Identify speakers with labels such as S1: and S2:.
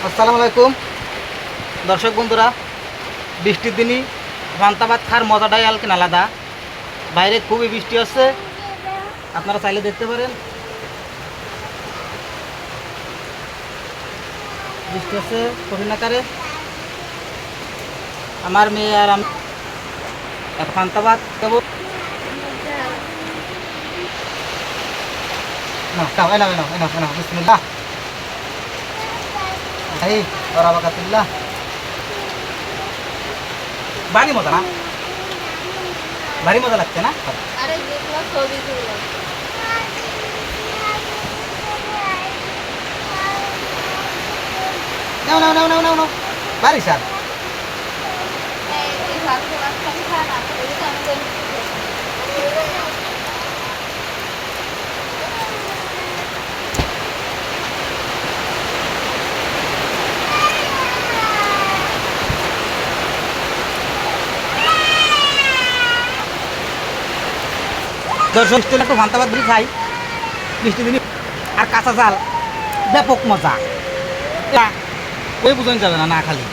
S1: আসসালামু আলাইকুম দর্শক বন্ধুরা, বৃষ্টির দিনই পান্তা ভাত খাওয়ার মজাটাই আলকেন আলাদা। বাইরে খুবই বৃষ্টি হচ্ছে, আপনারা চাইলে দেখতে পারেন। বৃষ্টি হচ্ছে কঠিন আকারে। আমার মেয়ে আর আমি পান্তা ভাত খাবো। না খাও, এনাও এনাও এনাও এনাও, বিসমিল্লাহ। এই ওরা বাকাতুল্লাহ। ভারী মজা না? ভারী মজা লাগছে না?
S2: আরে দেখলাম ছবি তুললাম।
S1: নাও নাও নাও নাও নাও নাও, ভারী স্বাদ।
S2: এই ভাবছি মাঝখানে খা না, ওই তো আমি বলি
S1: দর্শক একটু পান্তা ভাত দিয়ে খাই বৃষ্টি দিনই, আর কাঁচা জাল ব্যাপক মজা। ওই বুঝানো যাবে না না খালি।